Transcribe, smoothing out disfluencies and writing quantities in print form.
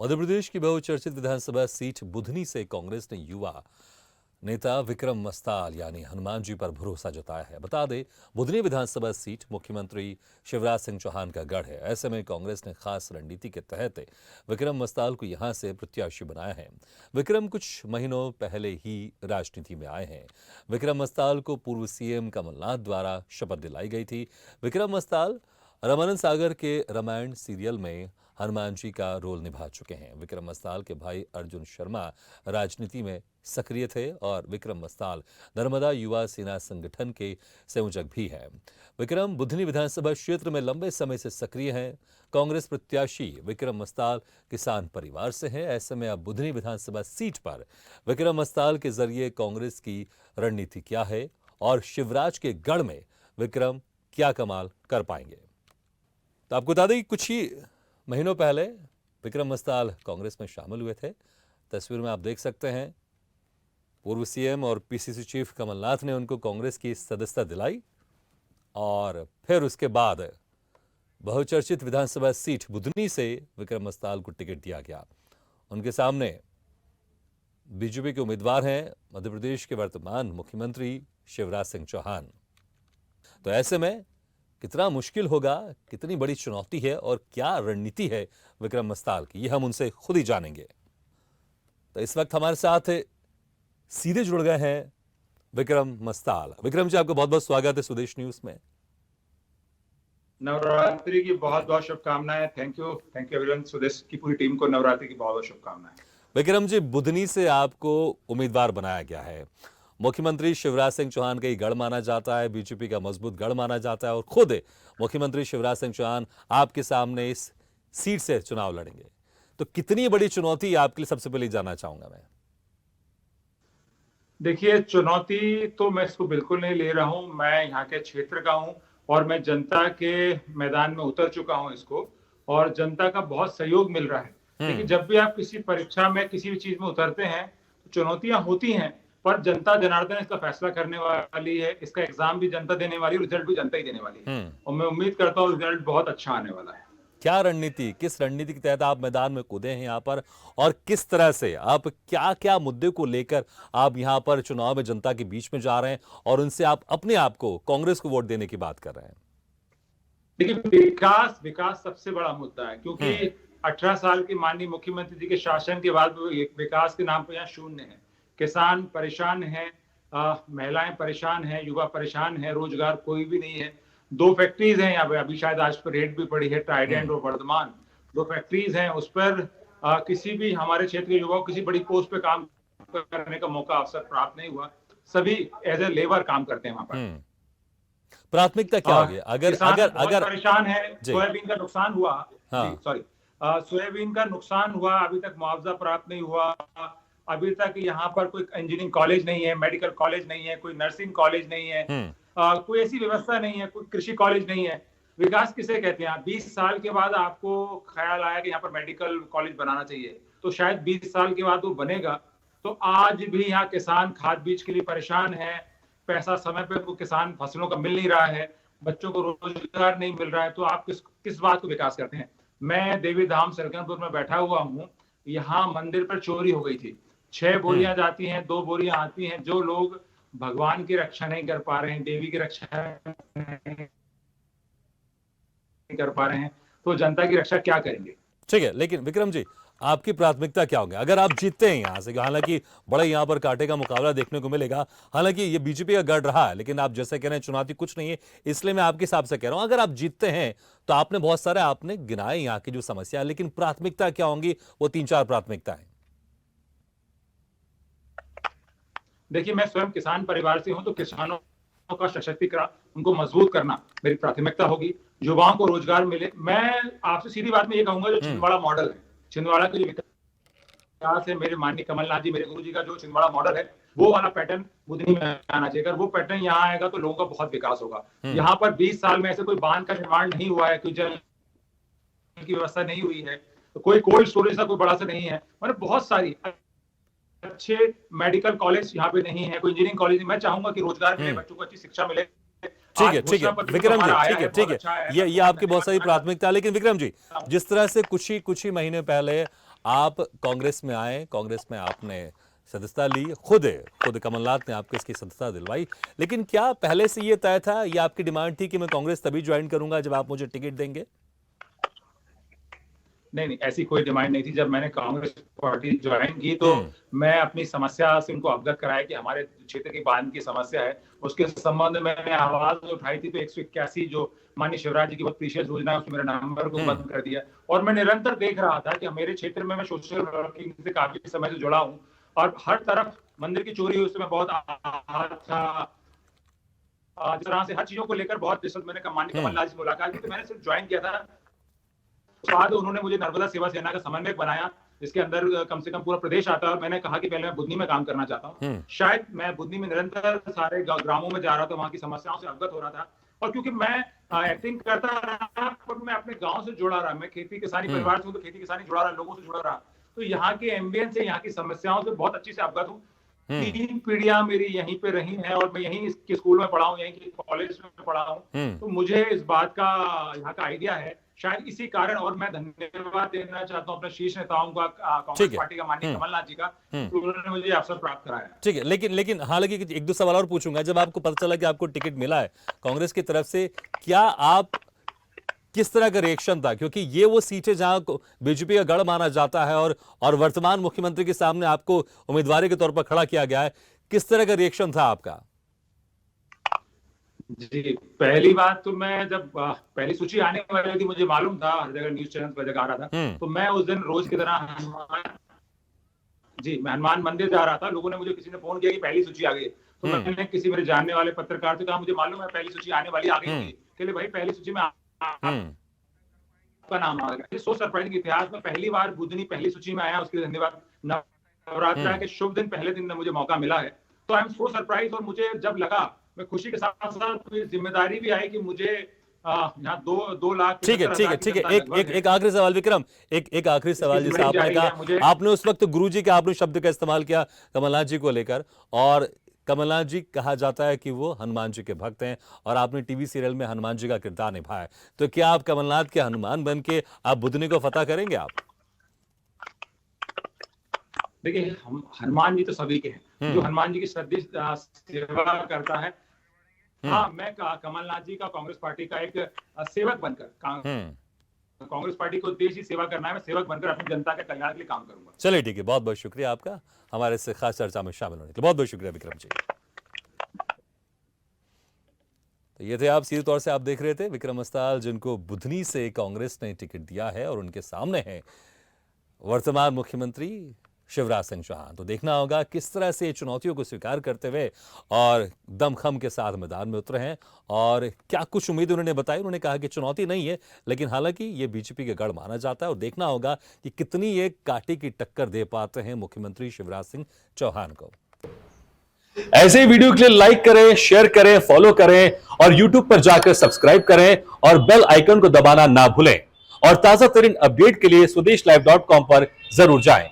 मध्य प्रदेश की बहुचर्चित विधानसभा सीट बुधनी से कांग्रेस ने युवा नेता विक्रम मस्ताल यानी हनुमान जी पर भरोसा जताया है। बता दें, बुधनी विधानसभा सीट मुख्यमंत्री शिवराज सिंह चौहान का गढ़ है। ऐसे में कांग्रेस ने खास रणनीति के तहत विक्रम मस्ताल को यहां से प्रत्याशी बनाया है। विक्रम कुछ महीनों पहले ही राजनीति में आए हैं। विक्रम मस्ताल को पूर्व सीएम कमलनाथ द्वारा शपथ दिलाई गई थी। विक्रम मस्ताल रामानंद सागर के रामायण सीरियल में हनुमान जी का रोल निभा चुके हैं। विक्रम मस्ताल के भाई अर्जुन शर्मा राजनीति में सक्रिय थे और विक्रम मस्ताल नर्मदा युवा सेना संगठन के संयोजक भी हैं। विक्रम बुधनी विधानसभा क्षेत्र में लंबे समय से सक्रिय हैं। कांग्रेस प्रत्याशी विक्रम मस्ताल किसान परिवार से हैं। ऐसे में अब बुधनी विधानसभा सीट पर विक्रम मस्ताल के जरिए कांग्रेस की रणनीति क्या है और शिवराज के गढ़ में विक्रम क्या कमाल कर पाएंगे। तो आपको बता दें, कुछ ही महीनों पहले विक्रम मस्ताल कांग्रेस में शामिल हुए थे। तस्वीर में आप देख सकते हैं, पूर्व सीएम और पीसीसी चीफ कमलनाथ ने उनको कांग्रेस की सदस्यता दिलाई और फिर उसके बाद बहुचर्चित विधानसभा सीट बुधनी से विक्रम मस्ताल को टिकट दिया गया। उनके सामने बीजेपी के उम्मीदवार हैं मध्य प्रदेश के वर्तमान मुख्यमंत्री शिवराज सिंह चौहान। तो ऐसे में कितना मुश्किल होगा, कितनी बड़ी चुनौती है और क्या रणनीति है विक्रम मस्ताल की, ये हम उनसे खुद ही जानेंगे। तो इस वक्त हमारे साथ सीधे जुड़ गए हैं विक्रम मस्ताल। विक्रम जी, आपका बहुत बहुत स्वागत है स्वदेश न्यूज में। नवरात्रि की बहुत बहुत शुभकामनाएं। Thank you everyone. स्वदेश की पूरी टीम को नवरात्रि की बहुत बहुत शुभकामनाएं। विक्रम जी, बुधनी से आपको उम्मीदवार बनाया गया है। मुख्यमंत्री शिवराज सिंह चौहान का गढ़ माना जाता है, बीजेपी का मजबूत गढ़ माना जाता है और खुद मुख्यमंत्री शिवराज सिंह चौहान आपके सामने इस सीट से चुनाव लड़ेंगे। तो कितनी बड़ी चुनौती आपके लिए, सबसे पहले जानना चाहूंगा मैं। देखिए, चुनौती तो मैं इसको बिल्कुल नहीं ले रहा हूं। मैं यहाँ के क्षेत्र का हूं और मैं जनता के मैदान में उतर चुका हूं इसको, और जनता का बहुत सहयोग मिल रहा है। लेकिन जब भी आप किसी परीक्षा में किसी भी चीज में उतरते हैं तो चुनौतियां होती हैं, पर जनता जनार्दन इसका फैसला करने वाली है। इसका एग्जाम भी जनता देने वाली है, रिजल्ट भी जनता ही देने वाली है और मैं उम्मीद करता हूँ रिजल्ट बहुत अच्छा आने वाला है। क्या रणनीति, किस रणनीति के तहत आप मैदान में कूदे हैं यहाँ पर, और किस तरह से आप क्या क्या मुद्दे को लेकर आप यहाँ पर चुनाव में जनता के बीच में जा रहे हैं और उनसे आप अपने आप को, कांग्रेस को वोट देने की बात कर रहे हैं? देखिए, विकास सबसे बड़ा मुद्दा है, क्योंकि 18 साल के माननीय मुख्यमंत्री जी के शासन के बाद विकास के नाम पर यहाँ शून्य है। किसान परेशान है, महिलाएं परेशान है, युवा परेशान है, रोजगार कोई भी नहीं है। 2 फैक्ट्रीज हैं यहाँ पे, अभी शायद आज पर रेड भी पड़ी है, ट्राइडेंट और वर्धमान। 2 फैक्ट्रीज हैं, उस पर किसी भी हमारे क्षेत्र के युवाओं को किसी बड़ी पोस्ट पे काम करने का मौका, अवसर प्राप्त नहीं हुआ। सभी एज ए लेबर काम करते हैं वहां पर। प्राथमिकता क्या होगी? अगर परेशान है, सोयाबीन का नुकसान हुआ, सोयाबीन का नुकसान हुआ, अभी तक मुआवजा प्राप्त नहीं हुआ। अभी तक यहाँ पर कोई इंजीनियरिंग कॉलेज नहीं है, मेडिकल कॉलेज नहीं है, कोई नर्सिंग कॉलेज नहीं है, कोई ऐसी व्यवस्था नहीं है, कोई कृषि कॉलेज नहीं है। विकास किसे कहते हैं? 20 साल के बाद आपको ख्याल आया कि यहाँ पर मेडिकल कॉलेज बनाना चाहिए, तो शायद 20 साल के बाद वो बनेगा। तो आज भी यहाँ किसान खाद बीज के लिए परेशान है, पैसा समय पे वो किसान फसलों का मिल नहीं रहा है, बच्चों को रोजगार नहीं मिल रहा है। तो आप किस बात को विकास करते हैं? मैं देवी धाम सलकनपुर में बैठा हुआ हूँ, यहाँ मंदिर पर चोरी हो गई थी। 6 बोरियां जाती हैं, 2 बोरियां आती हैं। जो लोग भगवान की रक्षा नहीं कर पा रहे हैं, देवी की रक्षा नहीं कर पा रहे हैं, तो जनता की रक्षा क्या करेंगे? ठीक है, लेकिन विक्रम जी, आपकी प्राथमिकता क्या होगी अगर आप जीतते हैं यहाँ से? हालांकि बड़ा यहाँ पर कांटे का मुकाबला देखने को मिलेगा। हालांकि ये बीजेपी का गढ़ रहा है, लेकिन आप जैसे कह रहे हैं चुनौती कुछ नहीं है, इसलिए मैं आपके हिसाब से कह रहा हूं अगर आप जीतते हैं तो आपने बहुत सारे आपने गिनाए यहाँ की जो समस्या है, लेकिन प्राथमिकता क्या होंगी? वो 3-4 प्राथमिकताएं। देखिए, मैं स्वयं किसान परिवार से हूं, तो किसानों का सशक्तिकरण, उनको मजबूत करना मेरी प्राथमिकता होगी। युवाओं को रोजगार मिले। मैं आपसे सीधी बात में ये कहूंगा, जो छिंदवाड़ा मॉडल है, छिंदवाड़ा के जो विकास है, मेरे माननीय कमलनाथ जी, मेरे गुरु जी का जो छिंदवाड़ा मॉडल है, वो वाला पैटर्न बुधनी में आना चाहिए। अगर वो पैटर्न यहाँ आएगा तो लोगों का बहुत विकास होगा। यहाँ पर 20 साल में ऐसे कोई बांध का निर्माण नहीं हुआ है, कोई जल की व्यवस्था नहीं हुई है, तो कोई कोल्ड स्टोरेज का कोई बड़ा सा नहीं है, मतलब बहुत सारी अच्छे मेडिकल कॉलेज यहाँ पे नहीं है, कोई इंजीनियरिंग कॉलेज। मैं चाहूंगा कि रोजगार मिले, बच्चों को अच्छी शिक्षा मिले। ठीक है विक्रम जी, ठीक है, ये आपकी बहुत सारी प्राथमिकता है। लेकिन विक्रम जी, जिस तरह से कुछ ही महीने पहले आप कांग्रेस में आए, कांग्रेस में आपने सदस्यता ली, खुद कमलनाथ ने आपको इसकी सदस्यता दिलवाई, लेकिन क्या पहले से ये तय था, ये आपकी डिमांड थी कि मैं कांग्रेस तभी ज्वाइन करूंगा जब आप मुझे टिकट देंगे? नहीं, ऐसी कोई डिमांड नहीं थी। जब मैंने कांग्रेस पार्टी ज्वाइन की तो मैं अपनी समस्या से उनको अवगत कराया कि हमारे क्षेत्र की बांध की समस्या है, उसके संबंध में मैंने आवाज उठाई थी। तो 181 जो माननीय शिवराज जी की बहुत प्रीशियस योजना है, उसमें मेरे नंबर को बंद कर दिया। और मैं निरंतर देख रहा था कि मेरे क्षेत्र में मैं सोशल वर्किंग से काफी समय से जुड़ा हूँ और हर तरफ मंदिर की चोरी हुई, उसमें बहुत था। जिस तरह से हर चीजों को लेकर बहुत मैंने माननीय कमलनाथ जी से मुलाकात की, तो मैंने सिर्फ ज्वाइन किया था। बाद उन्होंने मुझे नर्मदा सेवा सेना का समन्वयक बनाया, जिसके अंदर कम से कम पूरा प्रदेश आता है। और मैंने कहा कि पहले मैं बुधनी में काम करना चाहता हूँ। शायद मैं बुधनी में निरंतर सारे ग्रामों में जा रहा था, वहां की समस्याओं से अवगत हो रहा था। और क्योंकि मैं एक्टिंग करता रहा, पर मैं अपने गांव से जुड़ा रहा, मैं खेती किसानी परिवार से हूँ, तो खेती किसानी जुड़ा रहा, लोगों से जुड़ा रहा, तो यहाँ के एम्बियंस से, यहाँ की समस्याओं से बहुत अच्छी से अवगत हूँ। 3 पीढ़ियां मेरी यहीं पे रही हैं और मैं यहीं के स्कूल में पढ़ा हूँ, यहीं के कॉलेज में पढ़ा हूँ। तो मुझे इस बात का यहाँ का आइडिया है। शायद इसी कारण, और मैं धन्यवाद देना चाहता हूँ अपने शीर्ष नेताओं का, कांग्रेस पार्टी का, माननीय कमलनाथ जी का, तो उन्होंने मुझे अवसर प्राप्त कराया। ठीक है, लेकिन हालांकि एक दो सवाल और पूछूंगा। जब आपको पता चला कि आपको टिकट मिला है कांग्रेस की तरफ से, क्या आप किस तरह का रिएक्शन था? क्योंकि ये वो सीटें जहां बीजेपी का गढ़ माना जाता है और वर्तमान मुख्यमंत्री के सामने आपको उम्मीदवार के तौर पर खड़ा किया गया है, किस तरह का रिएक्शन था आपका? जी, पहली बात तो मैं जब पहली सूची आने वाली थी, मुझे मालूम था, हर जगह न्यूज चैनल पर जगह आ रहा था, तो मैं उस दिन रोज की तरह मैं हनुमान मंदिर जा रहा था। लोगों ने मुझे, किसी ने फोन किया कि पहली सूची आ गई, तो मैंने किसी मेरे जानने वाले पत्रकार से कहा, मुझे मालूम है पहली सूची आने वाली, आ गई होगी। चलिए भाई, पहली सूची में आपका नाम आ गया। सो सरप्राइजिंग, इतिहास में पहली बार बुधनी पहली सूची में आया, उसके लिए धन्यवाद। नवरात्रा के शुभ दिन, पहले दिन में मुझे मौका मिला है, तो आई एम सो सरप्राइज। और मुझे जब लगा, मैं खुशी के साथ साथ जिम्मेदारी भी आई कि मुझे यहाँ 2 लाख। ठीक है। एक आखिरी सवाल विक्रम, एक आखिरी सवाल, जैसे आपने कहा, आपने उस वक्त गुरुजी के आपने शब्द का इस्तेमाल किया कमलनाथ जी को लेकर, और कमलनाथ जी कहा जाता है कि वो हनुमान जी के भक्त हैं, और आपने टीवी सीरियल में हनुमान जी का किरदार निभाया। तो क्या आप कमलनाथ के हनुमान बन के आप बुधनी को फतह करेंगे? आप देखिए, हम हनुमान जी तो सभी के हैं, जो हनुमान जी की श्रद्धेय सेवा करता है। हाँ, मैं कमलनाथ जी का, कांग्रेस पार्टी का एक सेवक बनकर, कांग्रेस पार्टी को उद्देश्य ही सेवा करना है, मैं सेवक बनकर अपनी जनता के कल्याण के लिए काम करूंगा। चलिए ठीक है, बहुत बहुत शुक्रिया आपका हमारे इस खास चर्चा में शामिल होने के लिए। बहुत बहुत शुक्रिया विक्रम जी। तो ये थे, आप सीधे तौर से आप देख रहे थे विक्रम अस्ताल, जिनको बुधनी से कांग्रेस ने टिकट दिया है, और उनके सामने है वर्तमान मुख्यमंत्री शिवराज सिंह चौहान। तो देखना होगा किस तरह से चुनौतियों को स्वीकार करते हुए और दमखम के साथ मैदान में उतरे हैं, और क्या कुछ उम्मीद उन्होंने बताई। उन्होंने कहा कि चुनौती नहीं है, लेकिन हालांकि ये बीजेपी के गढ़ माना जाता है, और देखना होगा कि कितनी ये कांटे की टक्कर दे पाते हैं मुख्यमंत्री शिवराज सिंह चौहान को। ऐसे वीडियो के लिए लाइक करें, शेयर करें, फॉलो करें, और यूट्यूब पर जाकर सब्सक्राइब करें, और बेल आइकन को दबाना ना भूलें। और ताजा तरीन अपडेट के लिए स्वदेशलाइव.com पर जरूर जाएं।